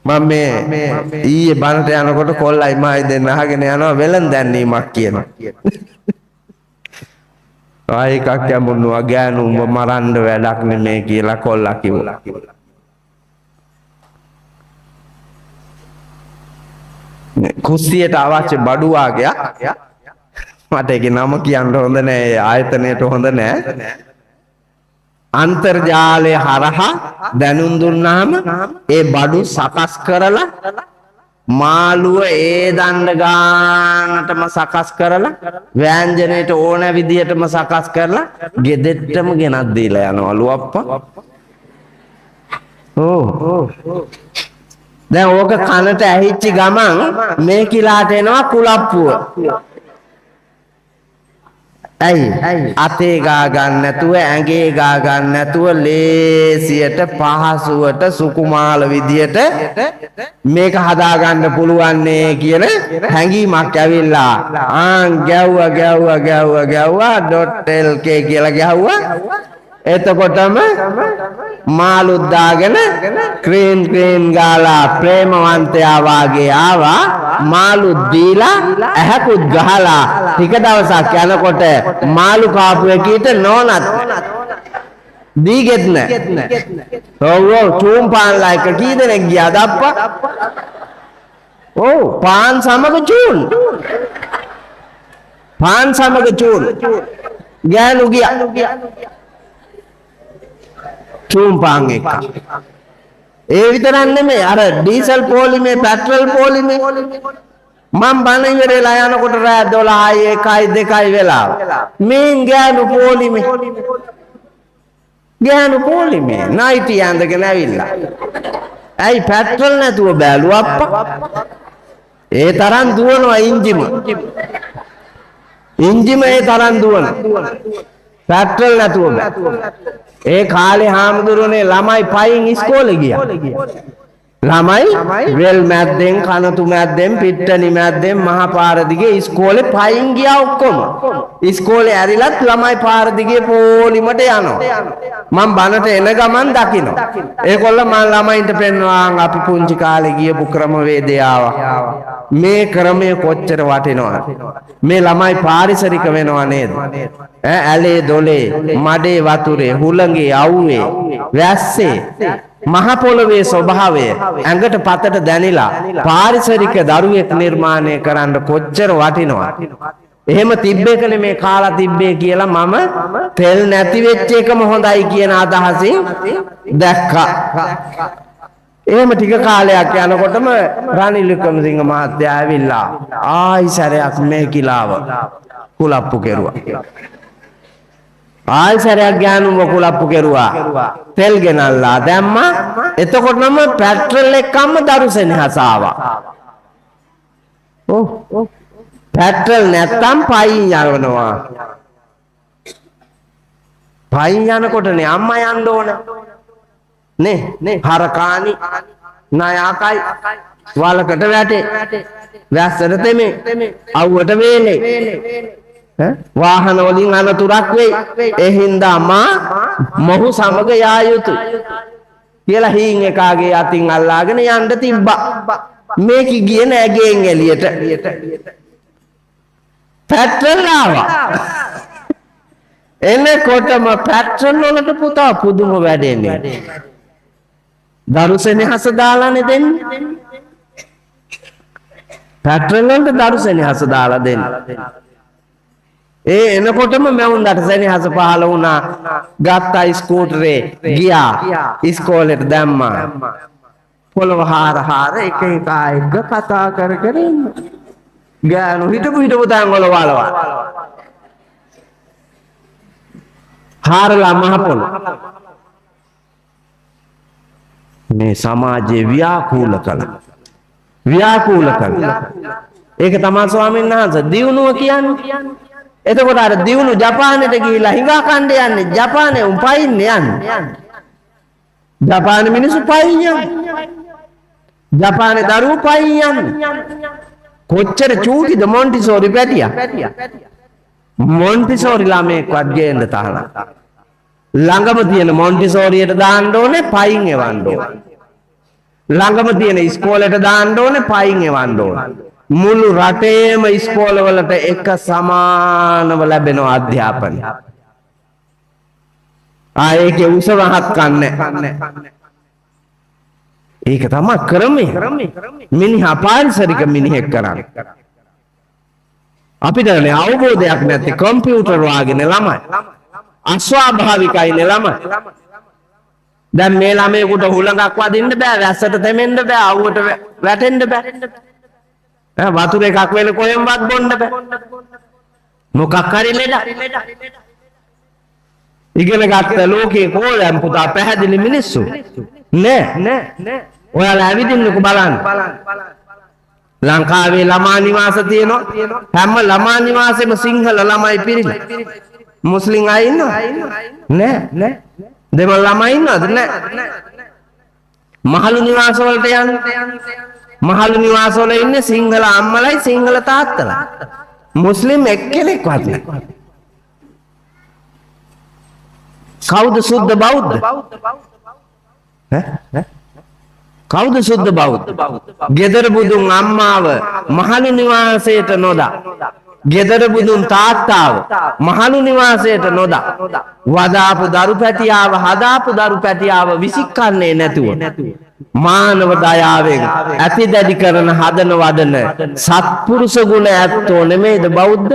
මම මේ ඊයේ බණට යනකොට කොල්ලයි මායි දෙන්න අහගෙන යනවා වෙලන් දැන්නීමක් කියනවා. ආයි එකක් යමුනවා ගෑනු උඹ මරන්න වැඩක් නෙමේ කියලා කොල්ලා කිව්වා. කුස්සියට අවශ්‍ය බඩු වාගයක් මට ඒකේ නම කියන්න හොඳ නෑ ආයතනයට හොඳ නෑ. අන්තර්ජාලය හරහා දැනුම් දුන්නාම ඒ බඩු සකස් කරලා මාළුව ඒ දණ්ඩ ගානටම සකස් කරලා ව්‍යංජනයට ඕන විදියටම සකස් කරලා ගෙදෙට්ටම ගෙනත් දීලා යනවලු අප්පා. දැන් ඕක කනට ඇහිච්ච ගමන් මේ කිලාට එනවා කුලප්පුව. ඇයි අතේ ගා ගන්න නැතුව ඇඟේ ගා ගන්න නැතුව ලේසියට පහසුවට සුකුමාල විදියට මේක හදා ගන්න පුළුවන් නේ කියන හැඟීමක් ඇවිල්ලා ගැව්වා .lk කියලා ගැහුවා. එතකොටම මාළුත් දාගෙන ක්‍රීන් ගාලා ප්‍රේමවන්තයා වාගේ ආවා. මාළුත් දීලා ඇහැකුත් ගහලා ටික දවසක් යනකොට මාළු කාපු එකීට නෝනත් දීගෙත් නැහැ. ඔව් චූම් පාන්ලා එක කී දෙනෙක් ගියාද අප්පා? ඔව් පාන් සමග චූන්. පාන් සමග චූන්. ගෑනු ගියා. චූම්පාන් එක. ඒ විතරක් නෙමෙයි අර ඩීසල් පොලිමේ පෙට්‍රල් පොලිමේ මම බණ ඉවරලා යනකොට රෑ 12යි 1යි 2යි වෙලාව මේන් ගෑනු පොලිමේ නයිටි ඇඳගෙන ඇවිල්ලා. ඇයි පෙට්‍රල් නැතුව බැලුව අප්පා? ඒ තරම් දුවනවා ඉන්ජිම ඒ තරම් දුවනවා. පෙට්‍රල් නැතුව බෑ. ඒ කාලේ හාමුදුරනේ ළමයි පයින් ඉස්කෝලේ ගියා. ළමයි රෙල් මැද්දෙන් කනතු මැද්දෙන් පිට්ටනි මැද්දෙන් මහා පාර දිගේ ඉස්කෝලේ පයින් ගියා ඔක්කොම. ඉස්කෝලේ ඇරිලත් ළමයි පාර දිගේ පොලිමට යනවා. මම බනට එන ගමන් දකිනවා. ඒකොල්ල මම ළමයින්ට පෙන්වනවා අපි පුංචි කාලේ ගියපු ක්‍රමවේදය ආවා. මේ ක්‍රමය කොච්චර වටිනවද? මේ ළමයි පාරිසරික වෙනවා නේද? ඇලේ දොලේ මඩේ වතුරේ හුළඟේ අවුවේ වැස්සේ මහ පොළවේ ස්වභාවය ඇඟට පතට දැනිලා පාරිසරික දරුවෙක් නිර්මාණය කරන්න කොච්චර වටිනවද? එහෙම තිබ්බේකනේ මේ කාලා තිබ්බේ කියලා මම තෙල් නැති වෙච්ච එකම හොඳයි කියන අදහසින් දැක්කා. එහෙම ටික කාලයක් යනකොටම රනිල් වික්‍රමසිංහ මහත්තයා ඇවිල්ලා ආයි සැරයක් මේ කිලාව කුලප්පු කෙරුවා. ආයි සැරයක් ගෑනුම කුලප්පු කෙරුවා. තෙල් ගෙනල්ලා දැම්මා. එතකොටම පෙට්‍රල් එක්කම දරුසෙනෙහස ආවා. පෙට්‍රල් නැත්තම් පයින් යනවා. පයින් යනකොටනේ අම්මා යන්න ඕන. නේ හරකානි නායකයි වලකට වැටේ වැස්සට තෙමේ අවුවට වේලේ වාහන වලින් අනතුරක් වෙයි. ඒ හින්දා මා මොහු සමග යා යුතුයි කියලා හීන් එකාගේ අතින් අල්ලාගෙන යන්න තිබ්බා. මේක ගියේ නෑ ගෙන් එළියට. පෙට්‍රල් ආවා. එනකොටම පෙට්‍රල් වලට පුතා පුදුම වැඩේනේ. දරුසෙනෙහස දාලානේ දෙන්නේ. පෙට්‍රල් වලට දරුසෙනෙහස දාලා දෙන්නේ. ඒ එනකොටම මැවුන්දට සෙනෙහස පහළ වුණා. ගත්තා ස්කූටරේ ගියා ඉස්කෝලේට දැම්මා. පොළව හාර එක කතා කර ඉන්න. ගෑනු හිටපු තැන් වල වලවා. හාරලා මහ පොළොව. මේ සමාජයේ ව්‍යාකූල කළා. ඒක තමයි ස්වාමීන් වහන්සේ දියුණුව කියන්නේ. එතකොට අර දියුණු ජපානෙට ගිහිලා හිඟා කණ්ඩ යන්නේ ජපානේ උන් පයින් යන්නේ. ජපානේ මිනිස්සු පයින් යන්නේ. ජපානේ දරුවෝ පයින් යන්නේ. කොච්චර චූටිද මොන්ටිසෝරි පැටියා. මොන්ටිසෝරි ළමයෙක්වත් ගේන්න තහනම්. ළඟම තියෙන මොන්ටිසෝරියට දාන්න ඕනේ පයින් එවන්න ඕනේ. ළඟම තියෙන ඉස්කෝලේට දාන්න ඕනේ පයින් එවන්න ඕනේ. මුළු රටේම ඉස්කෝලවලට එක සමානව ලැබෙන අධ්‍යාපනය. ඒකේ උස මහත් කන්නේ. ඒක තමයි ක්‍රමය. මිනිහා පාරිසරික මිනිහෙක් කරන්නේ. අපිට නේ අවබෝධයක් නැති කම්පියුටර් වාගෙන ළමයි. අස්වාභාවිකයිනේ ළමයි. දැන් මේ ළමයෙකුට හුලඟක් වදින්න බෑ, වැස්සට තෙමෙන්න බෑ, අවුවට වැටෙන්න බෑ. වතුර එකක් වෙන කොහෙන්වත් බොන්න බෑ. මොකක් හරි ලෙඩ. ඉගෙන ගත්ත ලෝකේ කොහෙන් පුතා පැහැදිලි මිනිස්සු නෑ. ඔයාලා ඇවිදින්නකෝ බලන්න. ලංකාවේ ළමා නිවාස තියෙනවා. හැම ළමා නිවාසෙම සිංහල ළමයි පිරිලා. මුස්ලිම් අය ඉන්නවද? නෑ. දෙමළ ළමයි ඉන්නවද? නෑ. මහලු නිවාස වලට යන්න. මහලු නිවාස වල ඉන්නේ සිංහල අම්මලයි සිංහල තාත්තලා. මුස්ලිම් එක්කෙනෙක්වත් නෑ. කවුද සුද්ධ බෞද්ධ? කවුද සුද්ධ බෞද්ධ? ගෙදර බුදුන් අම්මාව මහලු නිවාසයට නොදා. ගෙදර බුදුන් තාත්තාව මහලු නිවාසයට නොදා. වදාපු දරු පැටියාව හදාපු දරු පැටියාව විසිකන්නේ නැතුව මානව දයාවෙන් ඇති දැඩි කරන හදන වදන සත්පුරුෂ ගුණ ඇත්තෝ නෙමෙයිද බෞද්ධ?